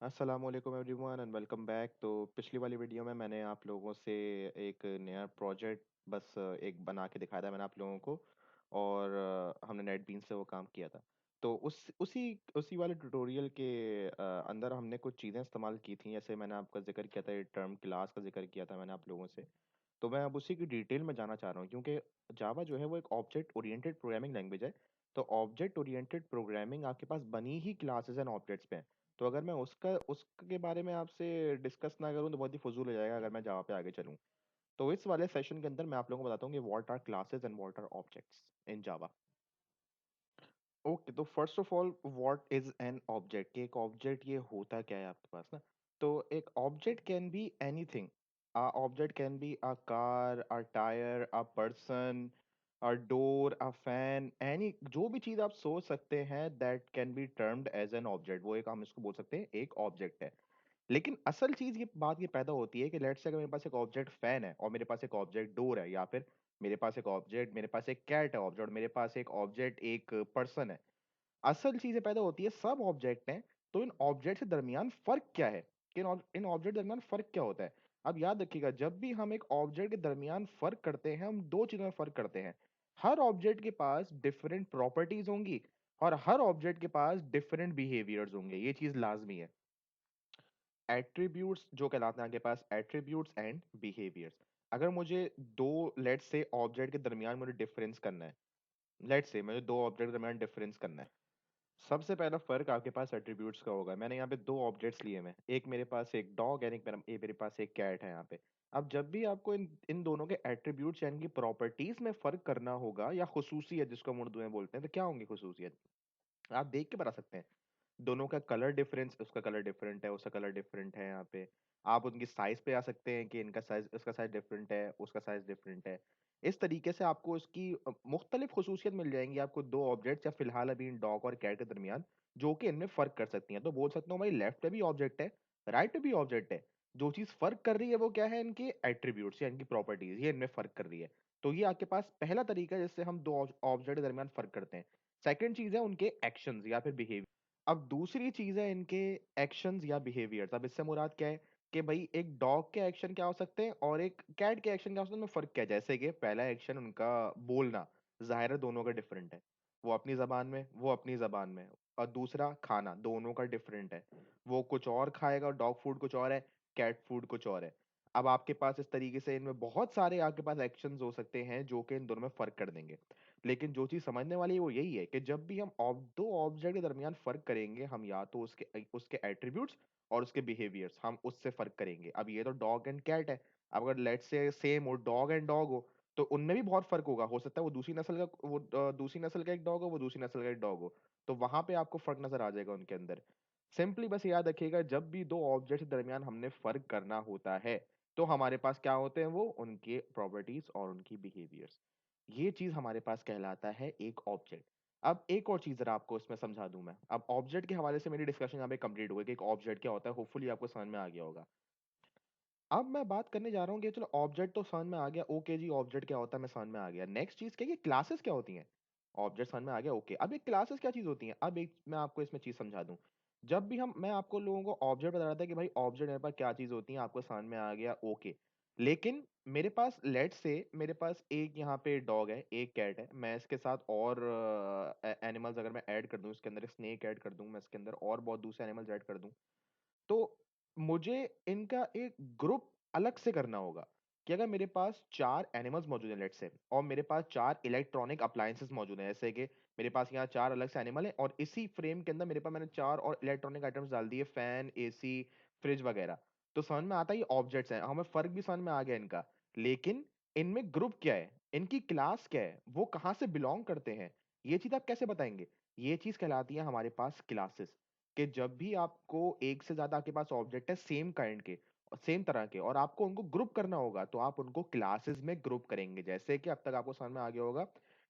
अस्सलामुअलैकुम everyone and welcome back. तो पिछली वाली वीडियो में मैंने आप लोगों से एक नया प्रोजेक्ट बस एक बना के दिखाया था मैंने आप लोगों को। और हमने नेट बीन्स से वो काम किया था। तो उसी उसी वाले ट्यूटोरियल के अंदर हमने कुछ चीज़ें इस्तेमाल की थी, जैसे मैंने आपका जिक्र किया था, ये टर्म क्लास का जिक्र किया था मैंने आप लोगों से। तो मैं अब उसी की डिटेल में जाना चाह रहा हूँ, क्योंकि जावा जो है वो एक ऑब्जेक्ट ओरिएंटेड प्रोग्रामिंग लैंग्वेज है। तो ऑब्जेक्ट ओरिएंटेड प्रोग्रामिंग आपके पास बनी ही क्लासेस एंड ऑब्जेक्ट्स पे है। तो अगर मैं उसका उसके बारे में आपसे डिस्कस ना करूँ तो बहुत ही फजूल हो जाएगा अगर मैं जावा पे आगे चलूँ। तो इस वाले सेशन के अंदर मैं आप लोगों को बताता हूँ कि what are classes and what are objects in Java. Okay, तो first of all what is an object, एक ऑब्जेक्ट ये होता क्या है आपके पास ना। तो एक object can be anything. A object can be a car, a tyre, a person, a door, a fan, any जो भी चीज आप सोच सकते हैं that can be termed as an object, वो एक हम इसको बोल सकते हैं एक ऑब्जेक्ट है। लेकिन असल चीज ये बात ये पैदा होती है कि लेट्स से अगर मेरे पास एक ऑब्जेक्ट फैन है और मेरे पास एक ऑब्जेक्ट डोर है, या फिर मेरे पास एक कैट है ऑब्जेक्ट, मेरे पास एक ऑब्जेक्ट एक पर्सन है। असल चीजें पैदा होती है, सब ऑब्जेक्ट हैं। तो इन ऑब्जेक्ट के दरमियान फर्क क्या है, कि इन ऑब्जेक्ट के दरमियान फर्क क्या होता है। अब याद रखिएगा, जब भी हम एक ऑब्जेक्ट के दरमियान फर्क करते हैं, हम दो चीजों में फर्क करते हैं। हर ऑब्जेक्ट के पास डिफरेंट प्रॉपर्टीज होंगी और हर ऑब्जेक्ट के पास डिफरेंट बिहेवियर्स होंगे, ये चीज लाजमी है। एट्रीब्यूट्स जो कहलाते हैं आपके पास, एट्रीब्यूट्स एंड बिहेवियर्स। अगर मुझे दो लेट्स से ऑब्जेक्ट के दरमियान मुझे डिफरेंस करना है, लेट्स से मुझे दो ऑब्जेक्ट के दरमियान डिफरेंस करना है, सबसे पहला फर्क आपके पास एट्रीब्यूट्स का होगा। मैंने यहाँ पे दो ऑब्जेक्ट्स लिए हैं, एक मेरे पास एक डॉग है, एक मेरे पास एक कैट है यहाँ पे। अब जब भी आपको इन इन दोनों के एट्रीब्यूट्स यानी कि प्रॉपर्टीज में फर्क करना होगा, या खुसूसियत जिसको हम उर्दू में बोलते हैं, तो क्या होंगी खुसूसियत, आप देख के बता सकते हैं। दोनों का कलर डिफरेंस, उसका कलर डिफरेंट है, उसका कलर डिफरेंट है यहाँ पे। आप उनकी साइज पे आ सकते हैं कि इनका साइज, इसका साइज डिफरेंट है, उसका साइज डिफरेंट है। इस तरीके से आपको इसकी मुख्तलिफ खसूसियत मिल जाएंगी आपको दो ऑब्जेक्ट या फिलहाल अभी इन डॉग और कैट के दरमियान, जो कि इनमें फर्क कर सकती हैं। तो बोल सकता हूँ भाई, लेफ्ट पे भी ऑब्जेक्ट है, राइट पे भी ऑब्जेक्ट है। जो चीज फर्क कर रही है वो क्या है, इनके एट्रीब्यूट्स या इनकी प्रॉपर्टीज, ये इनमें फर्क कर रही है। तो ये आपके पास पहला तरीका है जिससे हम दो ऑब्जेक्ट के दरमियान फर्क करते हैं। सेकंड चीज है उनके एक्शंस या फिर बिहेवियर। अब दूसरी चीज है इनके एक्शंस या बिहेवियर्स। अब इससे मुराद क्या है कि भाई एक डॉग के एक्शन क्या हो सकते हैं और एक कैट के एक्शन क्या हो सकते हैं, उनमें फर्क क्या है। जैसे कि पहला एक्शन उनका बोलना, जाहिर है दोनों का डिफरेंट है, वो अपनी जबान में, वो अपनी जबान में। और दूसरा खाना, दोनों का डिफरेंट है, वो कुछ और खाएगा, डॉग फूड कुछ और है, कैट फूड कुछ और है। अब आपके पास इस तरीके से इनमें बहुत सारे आपके पास एक्शंस हो सकते हैं जो कि इन दोनों में फर्क कर देंगे। लेकिन जो चीज समझने वाली है वो यही है कि जब भी हम दो ऑब्जेक्ट के दरमियान फर्क करेंगे, हम या तो उसके उसके एट्रीब्यूट्स और उसके बिहेवियर्स, हम उससे फर्क करेंगे। अब ये तो डॉग एंड कैट है। अब अगर लेट से सेम हो, डॉग एंड डॉग तो उनमें भी बहुत फर्क होगा। हो सकता है वो दूसरी नस्ल का, दूसरी नस्ल का एक डॉग हो, वो दूसरी नस्ल का एक डॉग हो। तो वहां पे आपको फर्क नजर आ जाएगा उनके अंदर। सिंपली बस याद रखिएगा, जब भी दो ऑब्जेक्ट के दरमियान हमने फर्क करना होता है, तो हमारे पास क्या होते हैं, वो उनके प्रॉपर्टीज और उनकी बिहेवियर्स। ये चीज हमारे पास कहलाता है एक ऑब्जेक्ट। अब एक और चीज जरा आपको इसमें समझा दूं मैं। अब ऑब्जेक्ट के हवाले से मेरी डिस्कशन यहाँ पे कंप्लीट हो गई कि एक ऑब्जेक्ट क्या होता है, होपफुली आपको समझ में आ गया होगा। अब मैं बात करने जा रहा हूँ कि चलो ऑब्जेक्ट तो समझ में आ गया, ओके जी, ऑब्जेक्ट क्या होता है मैं समझ में आ गया। नेक्स्ट चीज क्या है, क्लासेस क्या होती हैं। ऑब्जेक्ट समझ में आ गया, ओके, अब ये क्लासेस क्या चीज होती हैं। अब एक मैं आपको इसमें चीज समझा दूं। जब भी हम मैं आपको लोगों को ऑब्जेक्ट बता रहा था कि भाई ऑब्जेक्ट मेरे पास क्या चीज होती है, आपको समझ में आ गया, ओके। लेकिन मेरे पास लेट से मेरे पास एक यहाँ पे डॉग है, एक कैट है, मैं इसके साथ और एनिमल्स अगर मैं ऐड कर दूं, इसके अंदर स्नेक ऐड कर दूं, मैं इसके अंदर और बहुत दूसरे एनिमल्स ऐड कर दूं, तो मुझे इनका एक ग्रुप अलग से करना होगा। कि अगर मेरे पास चार एनिमल्स मौजूद हैं लेट से, और मेरे पास चार इलेक्ट्रॉनिक अप्लायंसेस मौजूद हैं, जैसे कि मेरे पास यहाँ चार अलग से एनिमल हैं और इसी फ्रेम के अंदर मेरे पास मैंने चार और इलेक्ट्रॉनिक आइटम्स डाल दिए, फैन, एसी, फ्रिज वगैरह। तो समझ में आता है ये ऑब्जेक्ट्स हैं, हमें फर्क भी समझ में आ गया इनका। लेकिन इनमें ग्रुप क्या है, इनकी क्लास क्या है, वो कहाँ से बिलोंग करते हैं, ये चीज आप कैसे बताएंगे। ये चीज कहलाती है हमारे पास क्लासेस। कि जब भी आपको एक से ज्यादा आपके पास ऑब्जेक्ट है सेम काइंड के और सेम तरह के, और आपको उनको ग्रुप करना होगा, तो आप उनको क्लासेस में ग्रुप करेंगे। जैसे कि अब तक आपको समझ में आ गया होगा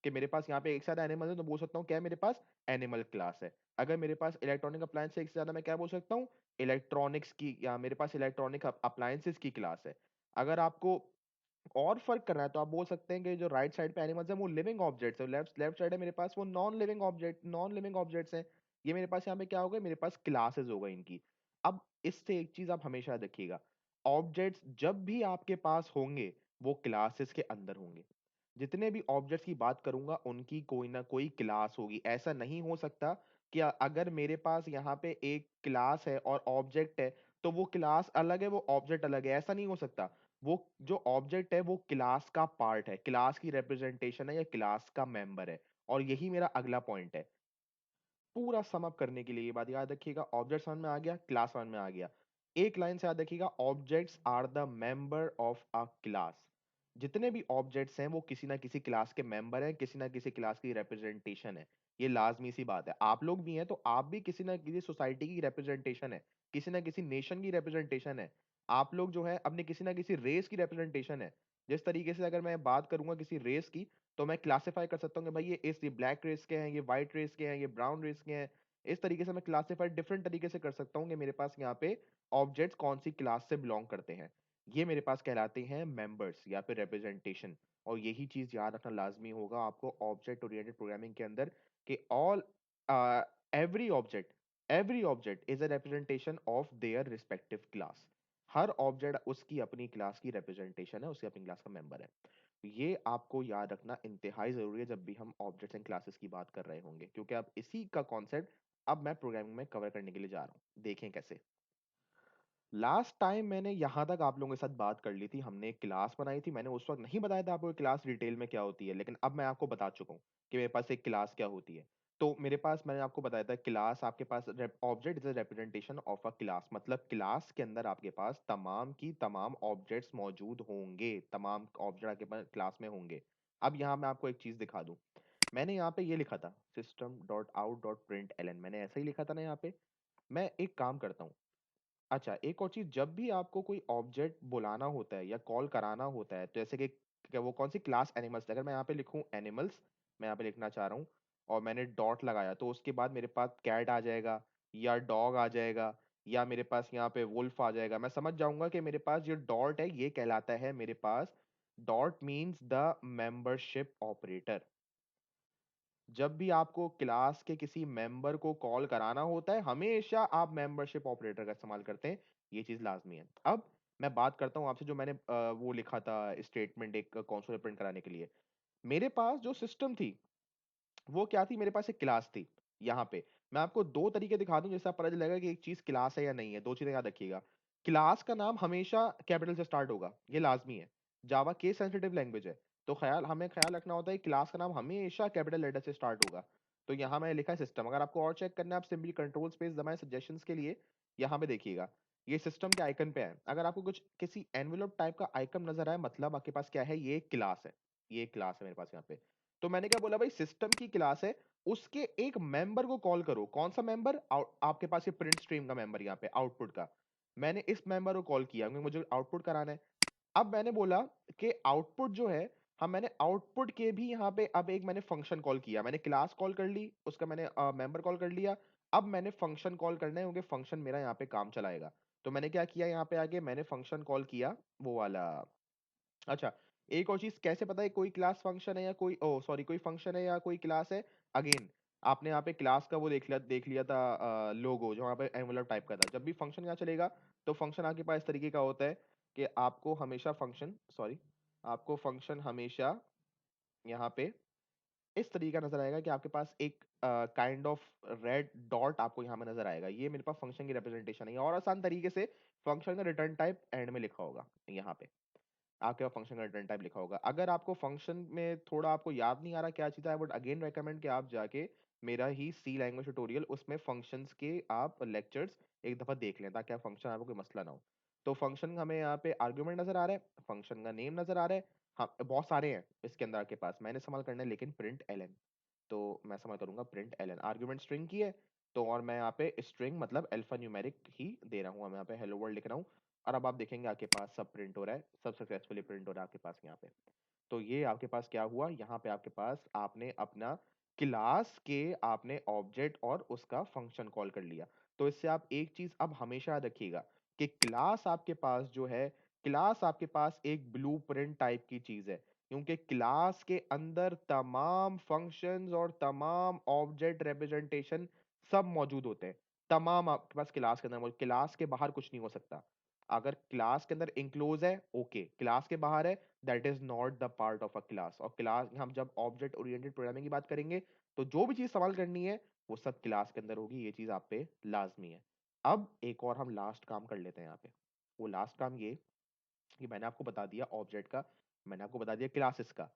कि मेरे पास यहाँ पे एक से ज्यादा एनिमल है, तो बोल सकता हूँ क्या है मेरे पास, एनिमल क्लास है। अगर मेरे पास इलेक्ट्रॉनिक अप्लायंस एक से ज्यादा, मैं क्या बोल सकता हूँ, इलेक्ट्रॉनिक्स की, या मेरे पास इलेक्ट्रॉनिक अप्लायंसेस की क्लास है। अगर आपको और फर्क करना है तो आप बोल सकते हैं कि जो राइट साइड पे एनिमल्स हैं वो लिविंग ऑब्जेक्ट्स है, लेफ्ट लेफ्ट साइड है मेरे पास वो नॉन लिविंग ऑब्जेक्ट्स हैं। ये मेरे पास यहाँ पे क्या हो गया, मेरे पास क्लासेस हो गई इनकी। अब इससे एक चीज आप हमेशा याद रखिएगा, ऑब्जेक्ट्स जब भी आपके पास होंगे वो क्लासेस के अंदर होंगे। जितने भी ऑब्जेक्ट्स की बात करूंगा उनकी कोई ना कोई क्लास होगी। ऐसा नहीं हो सकता कि अगर मेरे पास यहाँ पे एक क्लास है और ऑब्जेक्ट है तो वो क्लास अलग है वो ऑब्जेक्ट अलग है, ऐसा नहीं हो सकता। वो जो ऑब्जेक्ट है वो क्लास का पार्ट है, क्लास की रिप्रेजेंटेशन है या क्लास का मेंबर है। और यही मेरा अगला पॉइंट है। पूरा सम अप करने के लिए ये बात याद रखिएगा, ऑब्जेक्ट समझ में आ गया, क्लास समझ में आ गया। एक लाइन से याद रखिएगा, objects are the member of a class. जितने भी ऑब्जेक्ट्स हैं वो किसी ना किसी क्लास के मेंबर हैं, किसी ना किसी क्लास की रिप्रेजेंटेशन है। ये लाजमी सी बात है। आप लोग भी हैं तो आप भी किसी ना किसी सोसाइटी की रिप्रेजेंटेशन है, किसी ना किसी नेशन की रिप्रेजेंटेशन है। आप लोग जो है अपने किसी ना किसी रेस की रिप्रेजेंटेशन है। जिस तरीके से अगर मैं बात करूंगा किसी रेस की, तो मैं क्लासिफाई कर सकता हूँ कि भाई ये ब्लैक रेस के हैं, ये व्हाइट रेस के हैं, ये ब्राउन रेस के हैं। इस तरीके से मैं क्लासिफाई डिफरेंट तरीके से कर सकता हूँ कि मेरे पास यहाँ पे ऑब्जेक्ट्स कौन सी क्लास से बिलोंग करते हैं। ये मेरे पास कहलाते हैं मेंबर्स या फिर रिप्रेजेंटेशन। और यही चीज याद रखना लाजमी होगा आपको ऑब्जेक्ट ओरिएंटेड प्रोग्रामिंग के अंदर, कि all every object every object is a representation of their respective class. Her object उसकी अपनी क्लास की रिप्रेजेंटेशन है, उसकी अपनी क्लास का मेंबर है। ये आपको याद रखना इंतहाई जरूरी है जब भी हम ऑब्जेक्ट्स एंड क्लासेस की बात कर रहे होंगे, क्योंकि अब इसी का कॉन्सेप्ट अब मैं प्रोग्रामिंग में कवर करने के लिए जा रहा हूँ। देखें कैसे। लास्ट टाइम मैंने यहाँ तक आप लोगों के साथ बात कर ली थी, हमने एक क्लास बनाई थी। मैंने उस वक्त नहीं बताया था आपको क्लास डिटेल में क्या होती है, लेकिन अब मैं आपको बता चुका हूँ कि मेरे पास एक क्लास क्या होती है। तो मेरे पास, मैंने आपको बताया था, क्लास आपके पास object is a representation of a class. मतलब क्लास के अंदर आपके पास तमाम की तमाम ऑब्जेक्ट्स मौजूद होंगे, तमाम ऑब्जेक्ट आपके पास क्लास में होंगे। अब यहाँ मैं आपको एक चीज दिखा दूं। मैंने यहाँ पे ये लिखा था system dot out dot print L N, मैंने ऐसा ही लिखा था ना यहाँ पे। मैं एक काम करता हूँ। अच्छा, एक और चीज, जब भी आपको कोई ऑब्जेक्ट बुलाना होता है या कॉल कराना होता है, तो जैसे कि वो कौन सी क्लास एनिमल्स, अगर मैं यहाँ पे लिखूं एनिमल्स, मैं यहाँ पे लिखना चाह रहा हूँ और मैंने डॉट लगाया, तो उसके बाद मेरे पास कैट आ जाएगा या डॉग आ जाएगा या मेरे पास यहाँ पे वुल्फ आ जाएगा। मैं समझ जाऊंगा कि मेरे पास जो डॉट है ये कहलाता है मेरे पास, dot means the membership operator. जब भी आपको क्लास के किसी मेंबर को कॉल कराना होता है हमेशा आप मेंबरशिप ऑपरेटर का इस्तेमाल करते हैं। ये चीज लाजमी है। अब मैं बात करता हूं आपसे, जो मैंने वो लिखा था स्टेटमेंट एक कंसोल प्रिंट कराने के लिए। मेरे पास जो सिस्टम थी वो क्या थी, मेरे पास एक क्लास थी। यहाँ पे मैं आपको दो तरीके दिखा दूं जिससे आप पता चलेगा कि एक चीज क्लास है या नहीं है। दो चीजें याद रखिएगा। क्लास का नाम हमेशा कैपिटल से स्टार्ट होगा, ये लाजमी है। जावा केस सेंसिटिव लैंग्वेज है, तो हमें ख्याल रखना होता है क्लास का नाम हमेशा कैपिटल लेटर से स्टार्ट होगा। तो यहाँ मैंने लिखा है सिस्टम। अगर आपको और चेक करना है आप सिंपली कंट्रोल स्पेस दबाएं सजेशंस के लिए। यहाँ पे देखिएगा, ये सिस्टम के आइकन पे है। अगर आपको कुछ किसी एनवेलप टाइप का आइकन नजर आए, मतलब आपके पास क्या है, ये क्लास है। ये क्लास है मेरे पास यहाँ पे। तो मैंने क्या बोला भाई, सिस्टम की क्लास है, उसके एक मेंबर को कॉल करो। कौन सा मेंबर, आपके पास ये प्रिंट स्ट्रीम का मेंबर यहाँ पे आउटपुट का। मैंने इस मेंबर को कॉल किया क्योंकि मुझे आउटपुट कराना है। अब मैंने बोला कि आउटपुट जो है, हाँ मैंने आउटपुट के भी यहाँ पे अब एक मैंने फंक्शन कॉल किया। मैंने क्लास कॉल कर ली, उसका मैंने मेंबर कॉल कर लिया। अब मैंने फंक्शन कॉल करना है क्योंकि फंक्शन मेरा यहाँ पे काम चलाएगा। तो मैंने क्या किया, यहाँ पे आके मैंने फंक्शन कॉल किया वो वाला। अच्छा, एक और चीज कैसे पता है कोई क्लास फंक्शन है या कोई, ओ सॉरी, कोई फंक्शन है या कोई क्लास है। अगेन, आपने यहाँ पे क्लास का वो देख लिया था लोगो जो यहाँ पे एनवेलप टाइप का था। जब भी फंक्शन यहाँ चलेगा तो फंक्शन आपके पास इस तरीके का होता है कि आपको हमेशा फंक्शन, सॉरी, आपको फंक्शन हमेशा यहाँ पे इस तरीके का नजर आएगा कि आपके पास एक काइंड ऑफ रेड डॉट आपको यहाँ में नजर आएगा। ये मेरे पास फंक्शन की रिप्रेजेंटेशन है। और आसान तरीके से फंक्शन का रिटर्न टाइप एंड में लिखा होगा यहाँ पे। आपके पास फंक्शन का रिटर्न टाइप लिखा होगा। अगर आपको फंक्शन में थोड़ा आपको याद नहीं आ रहा क्या चीज़ है, आई वुड अगेन रेकमेंड कि आप जाके मेरा ही सी लैंग्वेज ट्यूटोरियल, उसमें फंक्शंस के आप लेक्चर्स एक दफा देख लें ताकि आप फंक्शन आपको कोई मसला ना हो। तो फंक्शन हमें यहाँ पे आर्गुमेंट नजर आ रहा है, फंक्शन का नेम नजर आ रहा है। हाँ, बहुत सारे हैं इसके अंदर आपके पास, मैंने इस्तेमाल करना है लेकिन प्रिंट एल। तो मैं समझ करूंगा प्रिंट एलन, आर्ग्यूमेंट स्ट्रिंग की है। तो और मैं यहाँ पे स्ट्रिंग मतलब अल्फा न्यूमेरिक ही दे रहा हूँ, मैं यहाँ पे हेलो वर्ल्ड लिख रहा हूँ। और अब आप देखेंगे आपके पास सब प्रिंट हो रहा है, सब सक्सेसफुली प्रिंट हो रहा है आपके पास यहाँ पे। तो ये आपके पास क्या हुआ, यहाँ पे आपके पास आपने अपना क्लास के आपने ऑब्जेक्ट और उसका फंक्शन कॉल कर लिया। तो इससे आप एक चीज अब हमेशा याद रखिएगा कि क्लास आपके पास जो है, क्लास आपके पास एक ब्लूप्रिंट टाइप की चीज है, क्योंकि क्लास के अंदर तमाम फंक्शंस और तमाम ऑब्जेक्ट रिप्रेजेंटेशन सब मौजूद होते हैं। तमाम आपके पास क्लास के अंदर, क्लास के बाहर कुछ नहीं हो सकता। अगर क्लास के अंदर इंक्लोज है, ओके, क्लास के बाहर है, that is not the part of a class. और क्लास, हम जब ऑब्जेक्ट ओरिएंटेड प्रोग्रामिंग की बात करेंगे तो जो भी चीज इस्तेमाल करनी है वो सब क्लास के अंदर होगी, ये चीज आप पे लाजमी है। अब एक और हम लास्ट काम कर लेते हैं यहाँ पे। वो लास्ट काम ये कि मैंने आपको बता दिया ऑब्जेक्ट का, मैंने आपको बता दिया क्लासेस का,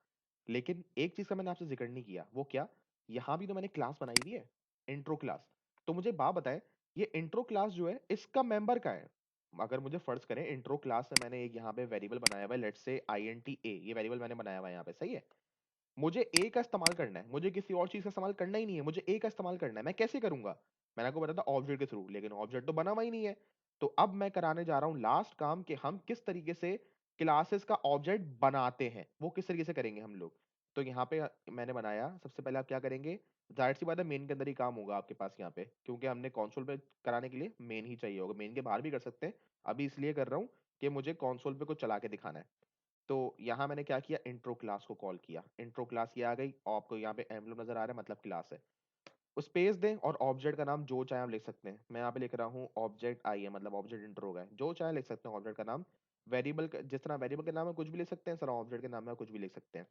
लेकिन एक चीज का मैंने आपसे जिक्र नहीं किया, वो क्या? यहां भी तो मैंने क्लास बनाई हुई है, इंट्रो क्लास। तो मुझे बात बताएं, ये इंट्रो क्लास जो है इसका मेंबर का है। अगर मुझे फर्ज करें इंट्रो क्लास में मैंने एक यहाँ पे वेरिएबल बनाया हुआ है, लेट्स से INT A, ये वेरिएबल मैंने बनाया हुआ है यहाँ पे, सही है। मुझे ए का इस्तेमाल करना है, मुझे किसी और चीज का इस्तेमाल करना ही नहीं है, मुझे ए का इस्तेमाल करना है। मैं कैसे करूंगा? मैंने आपको बताया था ऑब्जेक्ट के थ्रू, लेकिन ऑब्जेक्ट तो बना हुआ ही नहीं है। तो अब मैं कराने जा रहा हूं लास्ट काम कि हम किस तरीके से क्लासेस का ऑब्जेक्ट बनाते हैं, वो किस तरीके से करेंगे हम लोग। तो यहाँ पे मैंने बनाया, सबसे पहले आप क्या करेंगे, जाहिर सी बात है मेन के अंदर ही काम होगा आपके पास यहाँ पे, क्योंकि हमने कंसोल पे कराने के लिए मेन ही चाहिए होगा। मेन के बाहर भी कर सकते हैं, अभी इसलिए कर रहा हूँ कि मुझे कंसोल पे कुछ चला के दिखाना है। तो यहाँ मैंने क्या किया, इंट्रो क्लास को कॉल किया, इंट्रो क्लास ये आ गई और आपको यहाँ पे एम्बलम नजर आ रहा है, मतलब क्लास है। उस स्पेस दें और ऑब्जेक्ट का नाम जो चाहे आप लिख सकते हैं। मैं यहाँ पे लिख रहा हूँ ऑब्जेक्ट आई है, मतलब ऑब्जेक्ट इंट्रो होगा, जो चाहे लिख सकते हैं ऑब्जेक्ट का नाम। वेरिएबल जिस तरह वेरिएबल के नाम है कुछ भी लिख सकते हैं, सर ऑब्जेक्ट के नाम है कुछ भी लिख सकते हैं,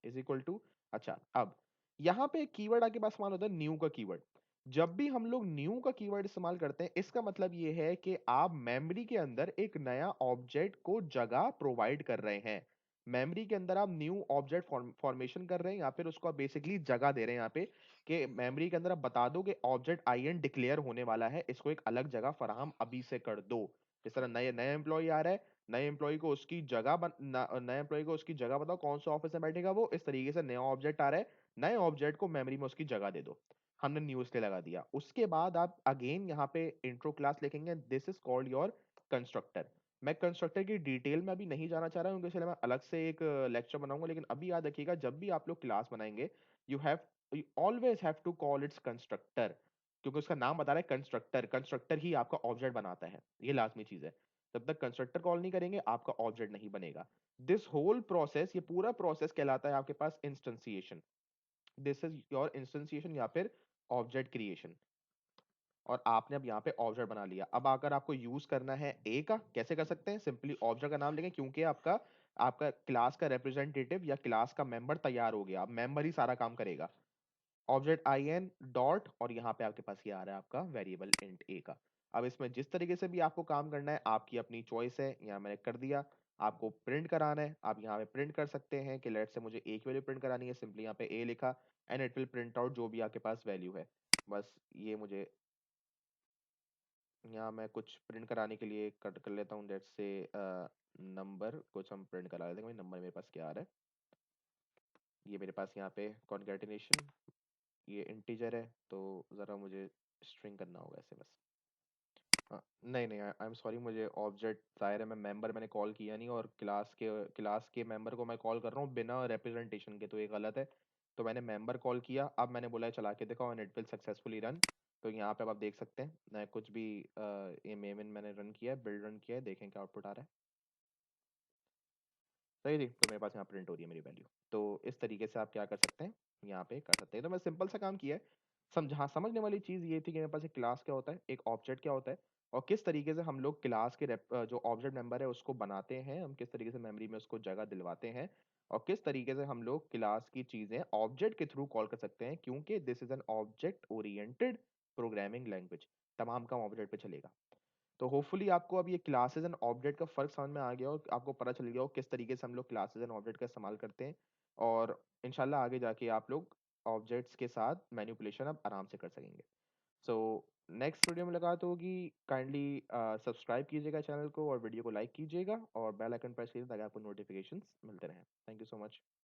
इज इक्वल टू। अच्छा, अब यहाँ पे कीवर्ड आपके पास इस्तेमाल होता है न्यू का कीवर्ड। जब भी हम लोग न्यू का कीवर्ड इस्तेमाल करते हैं, इसका मतलब ये है कि आप मेमोरी के अंदर एक नया ऑब्जेक्ट को जगह प्रोवाइड कर रहे हैं। मेमोरी के अंदर आप न्यू ऑब्जेक्ट फॉर्मेशन कर रहे हैं, या फिर उसको आप बेसिकली जगह दे रहे हैं यहाँ पे, कि मेमोरी के अंदर आप बता दो कि ऑब्जेक्ट IN डिक्लेयर होने वाला है, इसको एक अलग जगह फराहम अभी से कर दो। जिस तरह नए नए एम्प्लॉय आ रहा है, नए एम्प्लॉय को उसकी जगह नए एम्प्लॉय को उसकी जगह बताओ कौन सा ऑफिस में बैठेगा वो, इस तरीके से नया ऑब्जेक्ट आ रहा है, नए ऑब्जेक्ट को मेमोरी में उसकी जगह दे दो। हमने न्यू इसलिए लगा दिया। उसके बाद आप अगेन यहाँ पे इंट्रो क्लास लिखेंगे, this is called your constructor. मैं कंस्ट्रक्टर की डिटेल में अभी नहीं जाना चाह रहा हूँ, क्योंकि इसलिए मैं अलग से एक लेक्चर बनाऊंगा। लेकिन अभी याद रखिएगा, जब भी आप लोग क्लास बनाएंगे, you have you always have to call its constructor, क्योंकि उसका नाम बता रहा है कंस्ट्रक्टर, कंस्ट्रक्टर ही आपका ऑब्जेक्ट बनाता है, ये लाजमी चीज है। जब तक कंस्ट्रक्टर कॉल नहीं करेंगे आपका ऑब्जेक्ट नहीं बनेगा। दिस होल प्रोसेस, ये पूरा प्रोसेस कहलाता है आपके पास इंस्टेंसिएशन। दिस इज योर इंस्टेंसिएशन या फिर ऑब्जेक्ट क्रिएशन। और आपने अब यहाँ पे ऑब्जेक्ट बना लिया। अब अगर आपको यूज करना है ए का, कैसे कर सकते हैं? सिंपली ऑब्जेक्ट का नाम लेंगे, क्योंकि आपका आपका क्लास का रिप्रेजेंटेटिव या क्लास का मेंबर तैयार हो गया, अब मेंबर ही सारा काम करेगा। ऑब्जेक्ट IN डॉट, और यहाँ पे आपके पास ये आ रहा है आपका वेरिएबल इंट ए का। अब इसमें जिस तरीके से भी आपको काम करना है आपकी अपनी चॉइस है, यहाँ मैंने कर दिया। आपको प्रिंट कराना है, आप यहाँ पे प्रिंट कर सकते हैं कि लेट से मुझे एक वैल्यू प्रिंट करानी है, सिंपली यहाँ पे ए लिखा and it will print out जो भी आपके पास वैल्यू है। बस ये मुझे यहाँ मैं कुछ प्रिंट कराने के लिए कट कर लेता हूँ, लेट से नंबर कुछ हम प्रिंट करा लेते हैं। नंबर मेरे पास क्या आ रहा है, ये मेरे पास यहाँ पे कॉन्केटिनेशन, ये इंटीजर है, तो ज़रा मुझे स्ट्रिंग करना होगा ऐसे बस। हाँ, नहीं नहीं, आई एम सॉरी, मुझे ऑब्जेक्ट जाहिर है, मैं मेंबर मैंने कॉल किया नहीं, और क्लास के मेंबर को मैं कॉल कर रहा हूँ बिना रिप्रेजेंटेशन के, तो ये गलत है। तो मैंने मेंबर कॉल किया, अब मैंने बोला है चला के दिखाओ and it will successfully run. तो यहाँ पे अब आप देख सकते हैं, मैं कुछ भी ये मेन मैंने रन किया है, बिल्ड रन किया है, देखें क्या आउटपुट आ रहा है। सही थी, तो मेरे पास यहाँ प्रिंट हो रही है मेरी वैल्यू। तो इस तरीके से आप क्या कर सकते हैं, यहाँ पे कर सकते हैं। तो मैं सिंपल सा काम किया है। समझने वाली चीज ये थी कि मेरे पास एक क्लास क्या होता है, एक ऑब्जेक्ट क्या होता है, और किस तरीके से हम लोग क्लास के जो ऑब्जेक्ट मेंबर है उसको बनाते हैं, हम किस तरीके से मेमोरी में उसको जगह दिलवाते हैं, और किस तरीके से हम लोग क्लास की चीजें ऑब्जेक्ट के थ्रू कॉल कर सकते हैं, क्योंकि this is an object oriented programming language. तमाम काम ऑब्जेक्ट पे चलेगा। तो होपफुली आपको अब ये क्लासेस एंड ऑब्जेक्ट का फर्क समझ में आ गया हो, आपको पता चल गया हो किस तरीके से हम लोग क्लासेस एंड ऑब्जेक्ट का इस्तेमाल करते हैं। और इंशाल्लाह आगे जाके आप लोग ऑब्जेक्ट्स के साथ मैनिपुलेशन अब आराम से कर सकेंगे। सो नेक्स्ट वीडियो में मुलाकात होगी। काइंडली सब्सक्राइब कीजिएगा चैनल को और वीडियो को लाइक कीजिएगा और बेल आइकन प्रेस कीजिए ताकि आपको नोटिफिकेशंस मिलते रहें। Thank you so much.